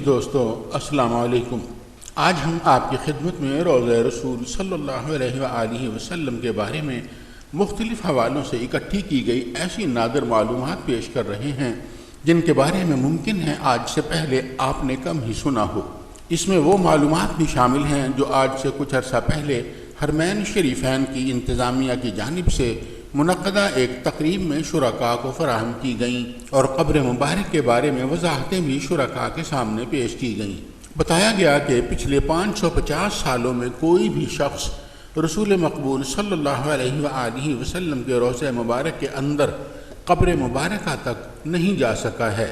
دوستو السلام علیکم۔ آج ہم آپ کی خدمت میں روضہ رسول صلی اللہ علیہ وآلہ وسلم کے بارے میں مختلف حوالوں سے اکٹھی کی گئی ایسی نادر معلومات پیش کر رہے ہیں جن کے بارے میں ممکن ہے آج سے پہلے آپ نے کم ہی سنا ہو۔ اس میں وہ معلومات بھی شامل ہیں جو آج سے کچھ عرصہ پہلے حرمین شریفین کی انتظامیہ کی جانب سے منعقدہ ایک تقریب میں شرکاء کو فراہم کی گئیں اور قبر مبارک کے بارے میں وضاحتیں بھی شرکاء کے سامنے پیش کی گئیں۔ بتایا گیا کہ پچھلے 550 سالوں میں کوئی بھی شخص رسول مقبول صلی اللہ علیہ وآلہ وسلم کے روضہ مبارک کے اندر قبر مبارکہ تک نہیں جا سکا ہے۔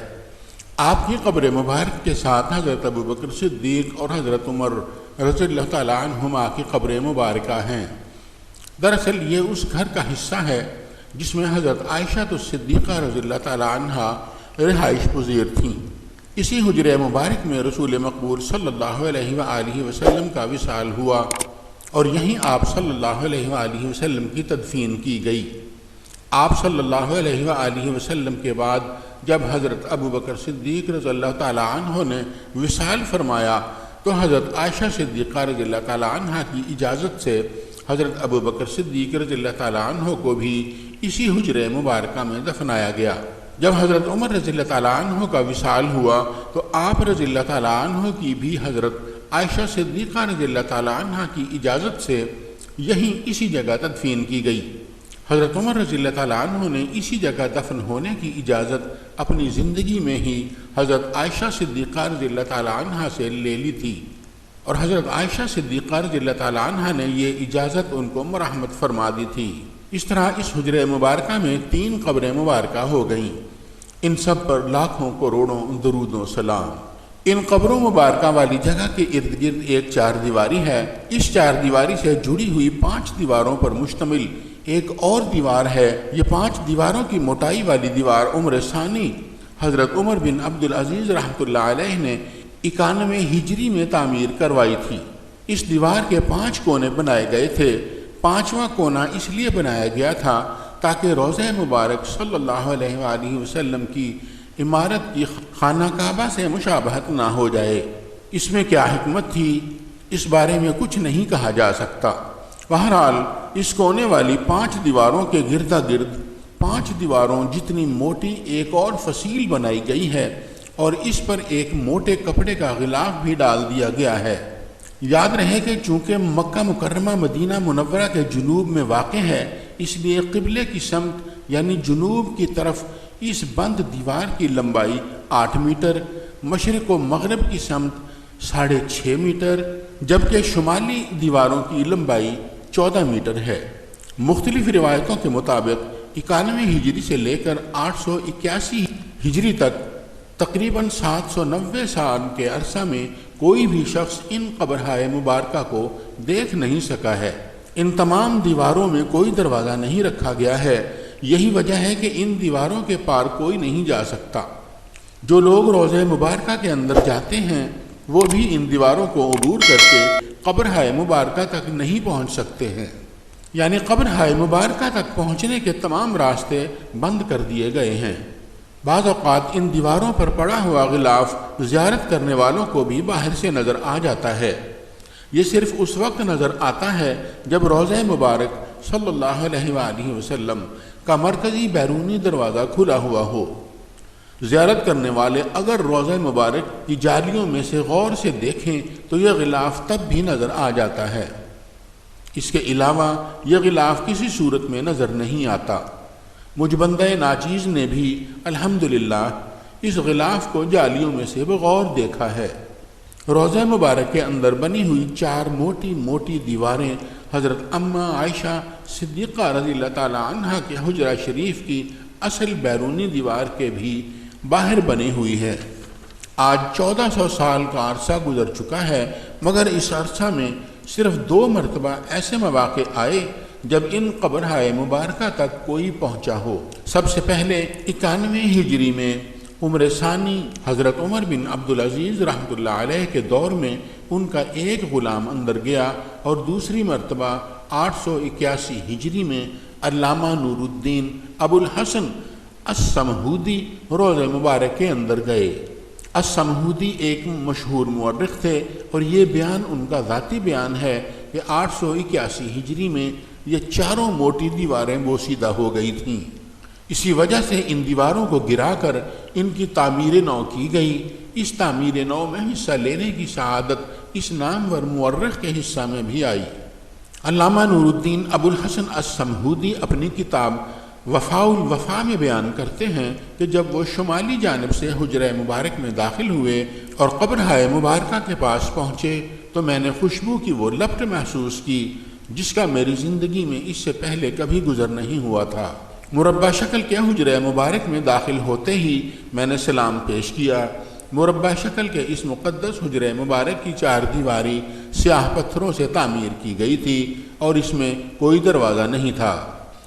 آپ کی قبر مبارک کے ساتھ حضرت ابوبکر صدیق اور حضرت عمر رضی اللہ تعالیٰ عنہما کی قبر مبارکہ ہیں۔ دراصل یہ اس گھر کا حصہ ہے جس میں حضرت عائشہ صدیقہ رضی اللہ تعالیٰ عنہا رہائش پذیر تھیں۔ اسی حجرہ مبارک میں رسول مقبول صلی اللہ علیہ وآلہ وسلم کا وصال ہوا اور یہیں آپ صلی اللہ علیہ وآلہ وسلم کی تدفین کی گئی۔ آپ صلی اللہ علیہ وآلہ وسلم کے بعد جب حضرت ابوبکر صدیق رضی اللہ تعالیٰ عنہ نے وصال فرمایا تو حضرت عائشہ صدیقہ رضی اللہ تعالیٰ عنہ کی اجازت سے حضرت ابوبکر صدیق رضی اللہ تعالیٰ عنہ کو بھی اسی حجرہ مبارکہ میں دفنایا گیا۔ جب حضرت عمر رضی اللہ تعالیٰ عنہ کا وصال ہوا تو آپ رضی اللہ تعالیٰ عنہ کی بھی حضرت عائشہ صدیقہ رضی اللہ تعالیٰ عنہ کی اجازت سے یہیں اسی جگہ تدفین کی گئی۔ حضرت عمر رضی اللہ تعالیٰ عنہ نے اسی جگہ دفن ہونے کی اجازت اپنی زندگی میں ہی حضرت عائشہ صدیقہ رضی اللہ تعالیٰ عنہ سے لے لی تھی اور حضرت عائشہ صدیقہ رضی اللہ تعالیٰ عنہ نے یہ اجازت ان کو مرحمت فرما دی تھی۔ اس طرح اس حجرہ مبارکہ میں 3 قبریں مبارکہ ہو گئیں۔ ان سب پر لاکھوں کروڑوں درود و سلام۔ ان قبروں مبارکہ والی جگہ کے ارد گرد ایک 4 دیواری ہے۔ اس 4 دیواری سے جڑی ہوئی 5 دیواروں پر مشتمل ایک اور دیوار ہے۔ یہ 5 دیواروں کی موٹائی والی دیوار عمر ثانی حضرت عمر بن عبدالعزیز رحمۃ اللہ علیہ نے 91 ہجری میں تعمیر کروائی تھی۔ اس دیوار کے 5 کونے بنائے گئے تھے۔ 5واں کونا اس لیے بنایا گیا تھا تاکہ روضہ مبارک صلی اللہ علیہ وآلہ وسلم کی عمارت کی خانہ کعبہ سے مشابہت نہ ہو جائے۔ اس میں کیا حکمت تھی اس بارے میں کچھ نہیں کہا جا سکتا۔ بہرحال اس کونے والی 5 دیواروں کے گردا گرد 5 دیواروں جتنی موٹی ایک اور فصیل بنائی گئی ہے اور اس پر ایک موٹے کپڑے کا غلاف بھی ڈال دیا گیا ہے۔ یاد رہے کہ چونکہ مکہ مکرمہ مدینہ منورہ کے جنوب میں واقع ہے اس لیے قبلے کی سمت یعنی جنوب کی طرف اس بند دیوار کی لمبائی 8 میٹر، مشرق و مغرب کی سمت 6.5 میٹر جبکہ شمالی دیواروں کی لمبائی 14 میٹر ہے۔ مختلف روایتوں کے مطابق 91 ہجری سے لے کر 881 ہجری تک تقریباً 790 سال کے عرصہ میں کوئی بھی شخص ان قبرہائے مبارکہ کو دیکھ نہیں سکا ہے۔ ان تمام دیواروں میں کوئی دروازہ نہیں رکھا گیا ہے۔ یہی وجہ ہے کہ ان دیواروں کے پار کوئی نہیں جا سکتا۔ جو لوگ روضہ مبارکہ کے اندر جاتے ہیں وہ بھی ان دیواروں کو عبور کر کے قبرہائے مبارکہ تک نہیں پہنچ سکتے ہیں، یعنی قبرہائے مبارکہ تک پہنچنے کے تمام راستے بند کر دیے گئے ہیں۔ بعض اوقات ان دیواروں پر پڑا ہوا غلاف زیارت کرنے والوں کو بھی باہر سے نظر آ جاتا ہے۔ یہ صرف اس وقت نظر آتا ہے جب روضہ مبارک صلی اللہ علیہ وآلہ وسلم کا مرکزی بیرونی دروازہ کھلا ہوا ہو۔ زیارت کرنے والے اگر روضہ مبارک کی جالیوں میں سے غور سے دیکھیں تو یہ غلاف تب بھی نظر آ جاتا ہے۔ اس کے علاوہ یہ غلاف کسی صورت میں نظر نہیں آتا۔ مجھ بندہ ناچیز نے بھی الحمدللہ اس غلاف کو جالیوں میں سے بغور دیکھا ہے۔ روضہ مبارک کے اندر بنی ہوئی 4 موٹی موٹی دیواریں حضرت اماں عائشہ صدیقہ رضی اللہ تعالیٰ عنہ کے حجرہ شریف کی اصل بیرونی دیوار کے بھی باہر بنی ہوئی ہے۔ آج 1400 سال کا عرصہ گزر چکا ہے مگر اس عرصہ میں صرف 2 مرتبہ ایسے مواقع آئے جب ان قبرہائے مبارکہ تک کوئی پہنچا ہو۔ سب سے پہلے 91 ہجری میں عمر ثانی حضرت عمر بن عبدالعزیز رحمۃ اللہ علیہ کے دور میں ان کا ایک غلام اندر گیا اور دوسری مرتبہ 881 ہجری میں علامہ نور الدین ابو الحسن السمہودی روضہ مبارک کے اندر گئے۔ السمہودی ایک مشہور مورخ تھے اور یہ بیان ان کا ذاتی بیان ہے کہ 881 ہجری میں یہ چاروں موٹی دیواریں بوسیدہ ہو گئی تھیں۔ اسی وجہ سے ان دیواروں کو گرا کر ان کی تعمیر نو کی گئی۔ اس تعمیر نو میں حصہ لینے کی سعادت اس نامور مورخ کے حصہ میں بھی آئی۔ علامہ نور الدین ابو الحسن السمہودی اپنی کتاب وفاء الوفا میں بیان کرتے ہیں کہ جب وہ شمالی جانب سے حجرہ مبارک میں داخل ہوئے اور قبرہائے مبارکہ کے پاس پہنچے تو میں نے خوشبو کی وہ لپٹ محسوس کی جس کا میری زندگی میں اس سے پہلے کبھی گزر نہیں ہوا تھا۔ مربع شکل کے حجرہ مبارک میں داخل ہوتے ہی میں نے سلام پیش کیا۔ مربع شکل کے اس مقدس حجرہ مبارک کی چار دیواری سیاہ پتھروں سے تعمیر کی گئی تھی اور اس میں کوئی دروازہ نہیں تھا۔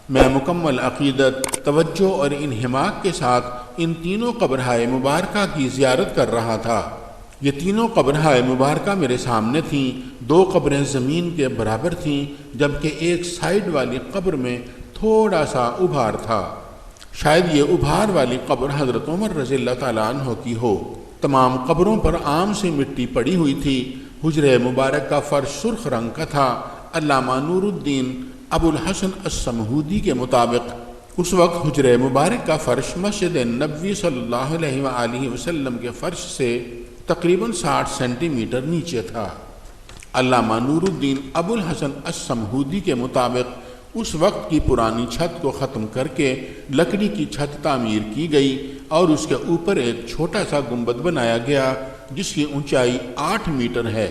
میں مکمل عقیدت، توجہ اور انہماک کے ساتھ ان تینوں قبرہائے مبارکہ کی زیارت کر رہا تھا۔ یہ تینوں قبرہائے مبارکہ میرے سامنے تھیں۔ دو قبریں زمین کے برابر تھیں جبکہ ایک سائیڈ والی قبر میں تھوڑا سا ابھار تھا۔ شاید یہ ابھار والی قبر حضرت عمر رضی اللہ تعالیٰ عنہ کی ہو۔ تمام قبروں پر عام سے مٹی پڑی ہوئی تھی۔ حجرہ مبارک کا فرش سرخ رنگ کا تھا۔ علامہ نور الدین ابو الحسن السمہودی کے مطابق اس وقت حجرہ مبارک کا فرش مسجد نبوی صلی اللہ علیہ وآلہ وسلم کے فرش سے تقریباً 60 سینٹی میٹر نیچے تھا۔ علامہ نور الدین ابو الحسن السمہودی کے مطابق اس وقت کی پرانی چھت کو ختم کر کے لکڑی کی چھت تعمیر کی گئی اور اس کے اوپر ایک چھوٹا سا گنبد بنایا گیا جس کی اونچائی 8 میٹر ہے۔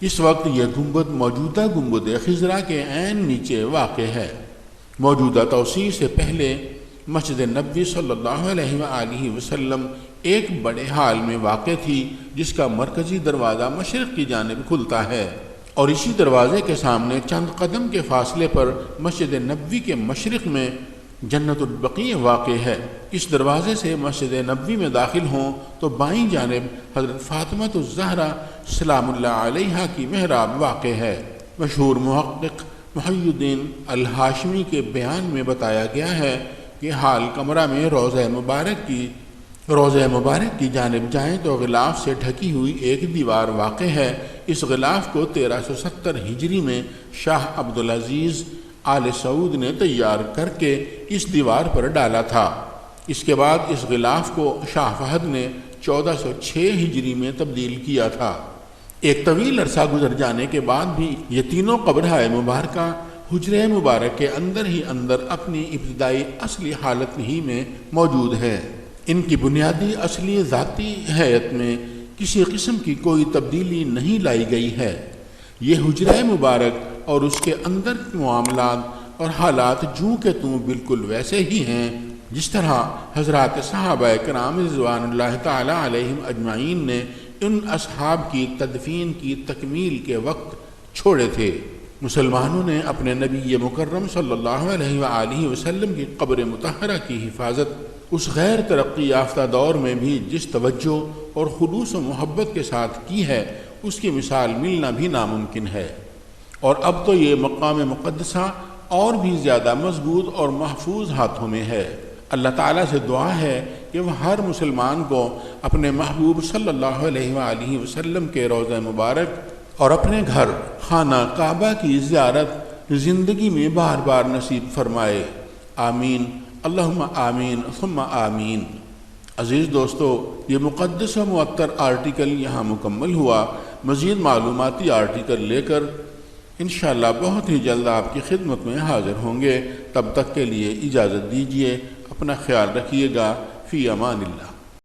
اس وقت یہ گنبد موجودہ گنبد خضرا کے عین نیچے واقع ہے۔ موجودہ توسیع سے پہلے مسجد نبوی صلی اللہ علیہ وآلہ وسلم ایک بڑے ہال میں واقع تھی جس کا مرکزی دروازہ مشرق کی جانب کھلتا ہے اور اسی دروازے کے سامنے چند قدم کے فاصلے پر مسجد نبوی کے مشرق میں جنت البقیع واقع ہے۔ اس دروازے سے مسجد نبوی میں داخل ہوں تو بائیں جانب حضرت فاطمہ الزہرا سلام اللہ علیہا کی محراب واقع ہے۔ مشہور محقق محی الدین الہاشمی کے بیان میں بتایا گیا ہے کہ حال کمرہ میں روضہ مبارک کی جانب جائیں تو غلاف سے ڈھکی ہوئی ایک دیوار واقع ہے۔ اس غلاف کو 1370 ہجری میں شاہ عبدالعزیز آل سعود نے تیار کر کے اس دیوار پر ڈالا تھا۔ اس کے بعد اس غلاف کو شاہ فہد نے 1406 ہجری میں تبدیل کیا تھا۔ ایک طویل عرصہ گزر جانے کے بعد بھی یہ تینوں قبرہائے مبارکہ حجرہ مبارک کے اندر ہی اندر اپنی ابتدائی اصلی حالت ہی میں موجود ہے۔ ان کی بنیادی اصلی ذاتی حیت میں کسی قسم کی کوئی تبدیلی نہیں لائی گئی ہے۔ یہ حجرہ مبارک اور اس کے اندر کے معاملات اور حالات جوں کہ توں بالکل ویسے ہی ہیں جس طرح حضرات صحابہ کرام رضوان اللہ تعالی علیہم اجمعین نے ان اصحاب کی تدفین کی تکمیل کے وقت چھوڑے تھے۔ مسلمانوں نے اپنے نبی مکرم صلی اللہ علیہ وآلہ وسلم کی قبر مطہرہ کی حفاظت اس غیر ترقی یافتہ دور میں بھی جس توجہ اور خلوص و محبت کے ساتھ کی ہے اس کی مثال ملنا بھی ناممکن ہے، اور اب تو یہ مقام مقدسہ اور بھی زیادہ مضبوط اور محفوظ ہاتھوں میں ہے۔ اللہ تعالیٰ سے دعا ہے کہ وہ ہر مسلمان کو اپنے محبوب صلی اللہ علیہ وآلہ وسلم کے روضہ مبارک اور اپنے گھر خانہ کعبہ کی زیارت زندگی میں بار بار نصیب فرمائے۔ آمین، اللہم آمین ثم آمین۔ عزیز دوستو، یہ مقدس و معطر آرٹیکل یہاں مکمل ہوا۔ مزید معلوماتی آرٹیکل لے کر انشاءاللہ بہت ہی جلد آپ کی خدمت میں حاضر ہوں گے۔ تب تک کے لیے اجازت دیجیے، اپنا خیال رکھیے گا۔ فی امان اللہ۔